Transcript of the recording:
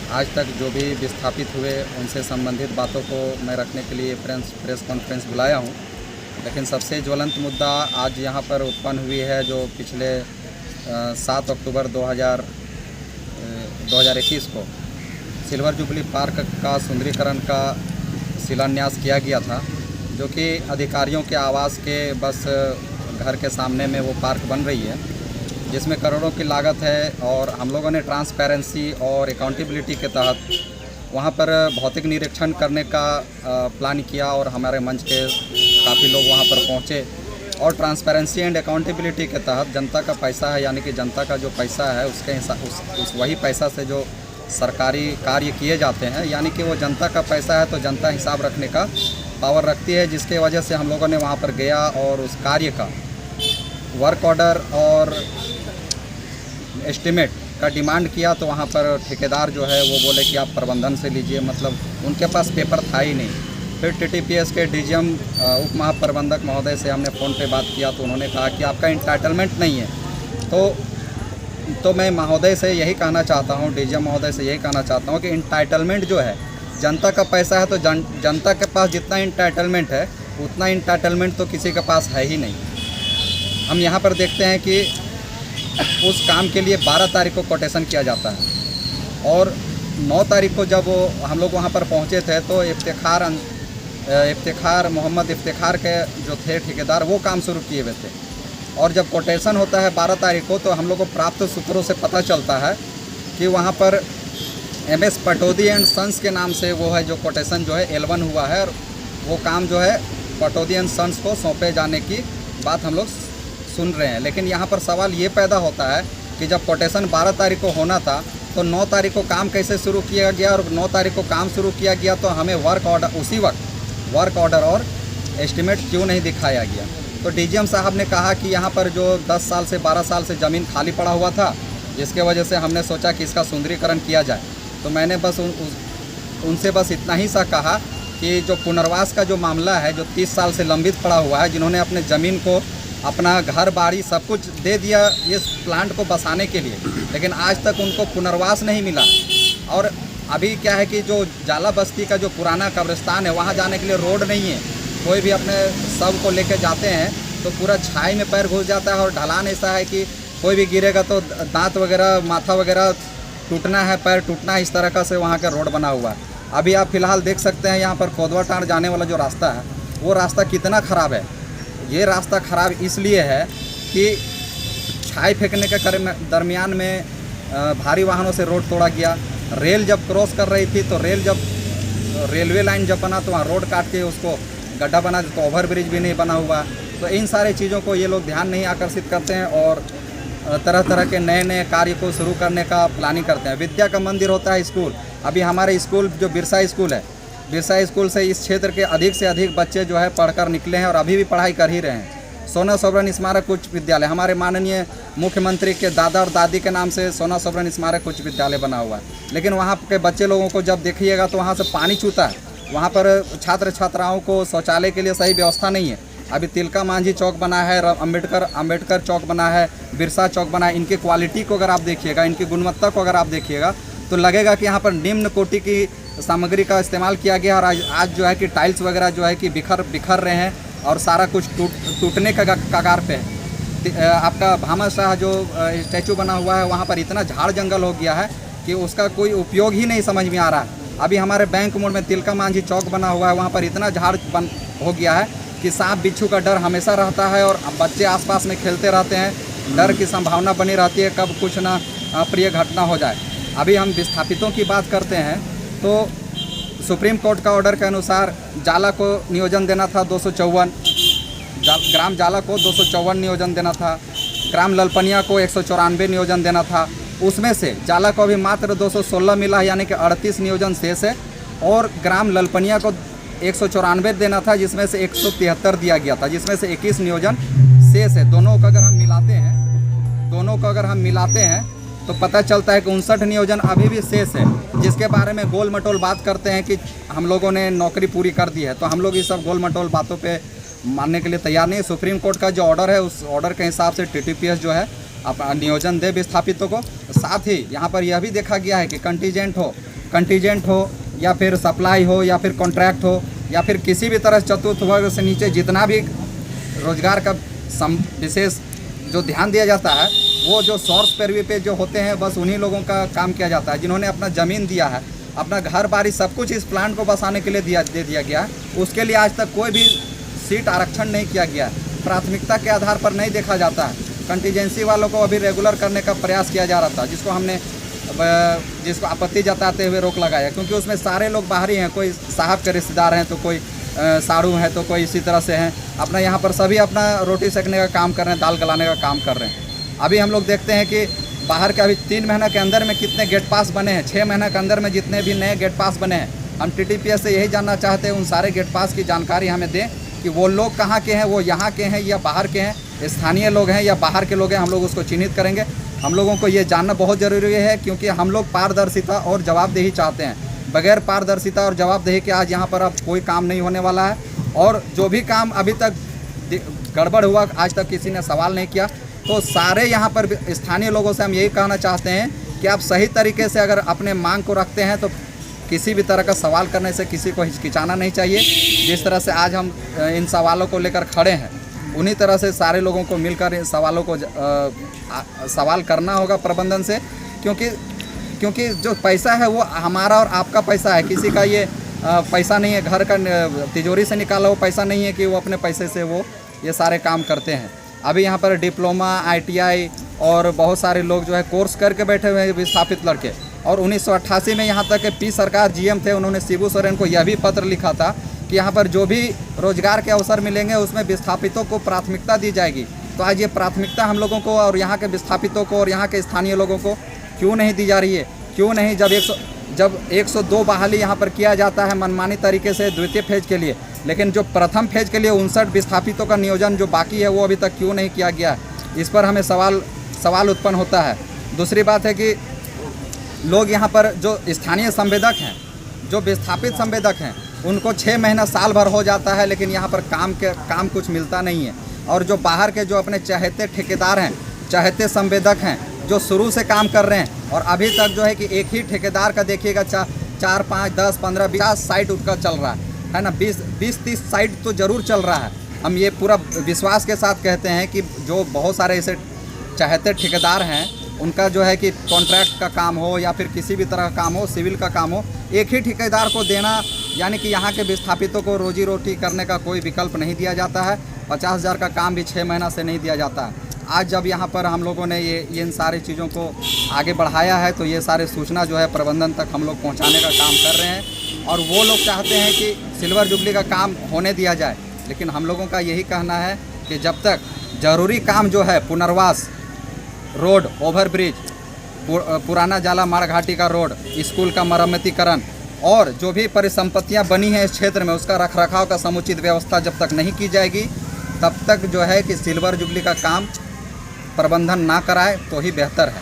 आज तक जो भी विस्थापित हुए उनसे संबंधित बातों को मैं रखने के लिए प्रेस कॉन्फ्रेंस बुलाया हूँ। लेकिन सबसे ज्वलंत मुद्दा आज यहाँ पर उत्पन्न हुई है जो पिछले 7 अक्टूबर 2021 को सिल्वर जुबली पार्क का सुंदरीकरण का शिलान्यास किया गया था, जो कि अधिकारियों के आवास के बस घर के सामने में वो पार्क बन रही है, जिसमें करोड़ों की लागत है। और हम लोगों ने ट्रांसपेरेंसी और अकाउंटेबिलिटी के तहत वहाँ पर भौतिक निरीक्षण करने का प्लान किया और हमारे मंच के काफ़ी लोग वहाँ पर पहुँचे। और ट्रांसपेरेंसी एंड अकाउंटेबिलिटी के तहत जनता का पैसा है, यानी कि जनता का जो पैसा है उसके उस वही पैसा से जो सरकारी कार्य किए जाते हैं, यानी कि वो जनता का पैसा है तो जनता हिसाब रखने का पावर रखती है, जिसके वजह से हम लोगों ने वहाँ पर गया और उस कार्य का वर्क ऑर्डर और एस्टिमेट का डिमांड किया। तो वहाँ पर ठेकेदार जो है वो बोले कि आप प्रबंधन से लीजिए, मतलब उनके पास पेपर था ही नहीं। फिर टीटीपीएस के डीजीएम उप महाप्रबंधक महोदय से हमने फ़ोन पे बात किया तो उन्होंने कहा कि आपका इंटाइटलमेंट नहीं है। तो मैं महोदय से यही कहना चाहता हूँ, डीजीएम महोदय से यही कहना चाहता हूँ कि इंटाइटलमेंट जो है जनता का पैसा है, तो जनता के पास जितना इंटाइटलमेंट है उतना इंटाइटलमेंट तो किसी के पास है ही नहीं। हम यहाँ पर देखते हैं कि उस काम के लिए 12 तारीख को कोटेशन किया जाता है और 9 तारीख को जब हम लोग वहाँ पर पहुँचे थे तो इफ्तिखार मोहम्मद इफ्तिखार के जो थे ठेकेदार वो काम शुरू किए हुए थे। और जब कोटेशन होता है 12 तारीख को तो हम लोग को प्राप्त सूत्रों से पता चलता है कि वहाँ पर MS पटौदी एंड सन्स के नाम से वो है जो कोटेशन जो है L1 हुआ है और वो काम जो है पटौदी एंड सन्स को सौंपे जाने की बात हम लोग सुन रहे हैं। लेकिन यहाँ पर सवाल ये पैदा होता है कि जब कोटेशन 12 तारीख को होना था तो 9 तारीख को काम कैसे शुरू किया गया, और 9 तारीख को काम शुरू किया गया तो हमें वर्क ऑर्डर उसी वक्त वर्क ऑर्डर और एस्टिमेट क्यों नहीं दिखाया गया। तो डीजीएम साहब ने कहा कि यहाँ पर जो 10 साल से 12 साल से ज़मीन खाली पड़ा हुआ था, जिसके वजह से हमने सोचा कि इसका सुंदरीकरण किया जाए। तो मैंने बस उनसे बस इतना ही सा कहा कि जो पुनर्वास का जो मामला है जो 30 साल से लंबित पड़ा हुआ है, जिन्होंने अपने ज़मीन को अपना घर बाड़ी सब कुछ दे दिया इस प्लांट को बसाने के लिए, लेकिन आज तक उनको पुनर्वास नहीं मिला। और अभी क्या है कि जो जाला बस्ती का जो पुराना कब्रिस्तान है वहाँ जाने के लिए रोड नहीं है। कोई भी अपने शव को लेकर जाते हैं तो पूरा छाई में पैर घुस जाता है और ढलान ऐसा है कि कोई भी गिरेगा तो दांत वगैरह माथा वगैरह टूटना है, पैर टूटना है, इस तरह का से वहाँ का रोड बना हुआ है। अभी आप फिलहाल देख सकते हैं यहाँ पर कोदवाटांड़ जाने वाला जो रास्ता है वो रास्ता कितना ख़राब है। ये रास्ता ख़राब इसलिए है कि छाई फेंकने के दरमियान में भारी वाहनों से रोड तोड़ा गया। रेल जब क्रॉस कर रही थी तो रेलवे लाइन जब बना तो वहाँ रोड काट के उसको गड्ढा बना, तो ओवर ब्रिज भी नहीं बना हुआ। तो इन सारे चीज़ों को ये लोग ध्यान नहीं आकर्षित करते हैं और तरह तरह के नए नए कार्य को शुरू करने का प्लानिंग करते हैं। विद्या का मंदिर होता है स्कूल। अभी हमारे स्कूल जो बिरसा स्कूल है, बिरसा स्कूल से इस क्षेत्र के अधिक से अधिक बच्चे जो है पढ़कर निकले हैं और अभी भी पढ़ाई कर ही रहे हैं। सोना सोवरन स्मारक उच्च विद्यालय हमारे माननीय मुख्यमंत्री के दादा और दादी के नाम से सोना सोवरन स्मारक उच्च विद्यालय बना हुआ है, लेकिन वहाँ के बच्चे लोगों को जब देखिएगा तो वहाँ से पानी छूता है। वहाँ पर छात्र छात्राओं को शौचालय के लिए सही व्यवस्था नहीं है। अभी तिलका मांझी चौक बना है, अम्बेडकर चौक बना है, बिरसा चौक बना है। इनकी क्वालिटी को अगर आप देखिएगा, इनकी गुणवत्ता को अगर आप देखिएगा तो लगेगा कि यहाँ पर निम्न कोटि की सामग्री का इस्तेमाल किया गया। और आज जो है कि टाइल्स वगैरह जो है कि बिखर रहे हैं और सारा कुछ टूटने का कगार पे है। आपका भामा शाह जो स्टैचू बना हुआ है वहाँ पर इतना झाड़ जंगल हो गया है कि उसका कोई उपयोग ही नहीं समझ में आ रहा है। अभी हमारे बैंक मोड़ में तिलका मांझी चौक बना हुआ है, वहाँ पर इतना झाड़ हो गया है कि सांप बिच्छू का डर हमेशा रहता है और बच्चे आसपास में खेलते रहते हैं। डर की संभावना बनी रहती है कब कुछ ना अप्रिय घटना हो जाए। अभी हम विस्थापितों की बात करते हैं तो सुप्रीम कोर्ट का ऑर्डर के अनुसार जाला को नियोजन देना था 254, ग्राम जाला को 254 नियोजन देना था, ग्राम ललपनिया को 194 नियोजन देना था। उसमें से जाला को अभी मात्र 216 मिला है, यानी कि 38 नियोजन शेष है। और ग्राम ललपनिया को 194 देना था, जिसमें से 173 दिया गया था, जिसमें से 21 नियोजन शेष है। दोनों को अगर हम मिलाते हैं तो पता चलता है कि 59 नियोजन अभी भी शेष है, जिसके बारे में गोल मटोल बात करते हैं कि हम लोगों ने नौकरी पूरी कर दी है। तो हम लोग इस सब गोल मटोल बातों पे मानने के लिए तैयार नहीं है। सुप्रीम कोर्ट का जो ऑर्डर है उस ऑर्डर के हिसाब से टीटीपीएस जो है नियोजन दे विस्थापितों को। साथ ही यहाँ पर यह भी देखा गया है कि कंटीजेंट हो कंटीजेंट हो या फिर सप्लाई हो या फिर कॉन्ट्रैक्ट हो या फिर किसी भी तरह चतुर्थ वर्ग से नीचे जितना भी रोजगार का विशेष जो ध्यान दिया जाता है, वो जो सोर्स पैरवी पे जो होते हैं बस उन्हीं लोगों का काम किया जाता है, जिन्होंने अपना ज़मीन दिया है, अपना घर बारी सब कुछ इस प्लांट को बसाने के लिए दे दिया गया। उसके लिए आज तक कोई भी सीट आरक्षण नहीं किया गया, प्राथमिकता के आधार पर नहीं देखा जाता है। कंटीजेंसी वालों को अभी रेगुलर करने का प्रयास किया जा रहा था, जिसको आपत्ति जताते हुए रोक लगाया, क्योंकि उसमें सारे लोग बाहरी हैं, कोई साहब के रिश्तेदार हैं तो कोई साड़ू हैं तो कोई इसी तरह से हैं। अपना यहाँ पर सभी अपना रोटी सेकने का काम कर रहे हैं, दाल गलाने का काम कर रहे हैं। अभी हम लोग देखते हैं कि बाहर के अभी 3 महीना के अंदर में कितने गेट पास बने हैं, 6 महीना के अंदर में जितने भी नए गेट पास बने हैं। हम TTPS से यही जानना चाहते हैं, उन सारे गेट पास की जानकारी हमें दें कि वो लोग कहाँ के हैं, वो यहाँ के हैं या बाहर के हैं, स्थानीय लोग हैं या बाहर के लोग हैं। हम लोग उसको चिन्हित करेंगे। हम लोगों को ये जानना बहुत ज़रूरी है, क्योंकि हम लोग पारदर्शिता और जवाबदेही चाहते हैं। बगैर पारदर्शिता और जवाबदेही के आज यहाँ पर अब कोई काम नहीं होने वाला है। और जो भी काम अभी तक गड़बड़ हुआ, आज तक किसी ने सवाल नहीं किया। तो सारे यहाँ पर स्थानीय लोगों से हम यही कहना चाहते हैं कि आप सही तरीके से अगर अपने मांग को रखते हैं तो किसी भी तरह का सवाल करने से किसी को हिचकिचाना नहीं चाहिए। जिस तरह से आज हम इन सवालों को लेकर खड़े हैं, उन्हीं तरह से सारे लोगों को मिलकर इन सवालों को सवाल करना होगा प्रबंधन से, क्योंकि जो पैसा है वो हमारा और आपका पैसा है। किसी का ये पैसा नहीं है, घर का तिजोरी से निकाला हुआ पैसा नहीं है कि वो अपने पैसे से वो ये सारे काम करते हैं। अभी यहाँ पर डिप्लोमा, ITI और बहुत सारे लोग जो है कोर्स करके बैठे हुए हैं विस्थापित लड़के। और 1988 में यहाँ तक P सरकार GM थे, उन्होंने शिबू सोरेन को यह भी पत्र लिखा था कि यहाँ पर जो भी रोजगार के अवसर मिलेंगे उसमें विस्थापितों को प्राथमिकता दी जाएगी। तो आज ये प्राथमिकता हम लोगों को और यहाँ के विस्थापितों को और यहाँ के स्थानीय लोगों को क्यों नहीं दी जा रही है? क्यों नहीं? जब 102 बहाली यहाँ पर किया जाता है मनमानी तरीके से द्वितीय फेज के लिए, लेकिन जो प्रथम फेज के लिए 59 विस्थापितों का नियोजन जो बाकी है वो अभी तक क्यों नहीं किया गया? इस पर हमें सवाल उत्पन्न होता है। दूसरी बात है कि लोग यहाँ पर जो स्थानीय संवेदक हैं, जो विस्थापित संवेदक हैं, उनको 6 महीना साल भर हो जाता है, लेकिन यहाँ पर काम कुछ मिलता नहीं है। और जो बाहर के जो अपने चहेते ठेकेदार हैं, चहेते संवेदक हैं, जो शुरू से काम कर रहे हैं और अभी तक जो है कि एक ही ठेकेदार का देखिएगा 4, 5, 10, 15, 20 साइट उनका चल रहा है ना। 20-30 साइट तो ज़रूर चल रहा है। हम ये पूरा विश्वास के साथ कहते हैं कि जो बहुत सारे ऐसे चहेते ठेकेदार हैं, उनका जो है कि कॉन्ट्रैक्ट का काम हो या फिर किसी भी तरह का काम हो, सिविल का काम हो, एक ही ठेकेदार को देना, यानी कि यहाँ के विस्थापितों को रोजी रोटी करने का कोई विकल्प नहीं दिया जाता है। 50,000 का काम भी 6 महीना से नहीं दिया जाता है। आज जब यहाँ पर हम लोगों ने ये इन सारी चीज़ों को आगे बढ़ाया है, तो ये सारे सूचना जो है प्रबंधन तक हम लोग पहुँचाने का काम कर रहे हैं। और वो लोग चाहते हैं कि सिल्वर जुबली का काम होने दिया जाए, लेकिन हम लोगों का यही कहना है कि जब तक ज़रूरी काम जो है पुनर्वास, रोड, ओवरब्रिज, पुराना जाला माड़घाटी का रोड, स्कूल का मरम्मतीकरण और जो भी परिसंपत्तियां बनी हैं इस क्षेत्र में, उसका रखरखाव का समुचित व्यवस्था जब तक नहीं की जाएगी, तब तक जो है कि सिल्वर जुबली का काम प्रबंधन ना कराए तो ही बेहतर है।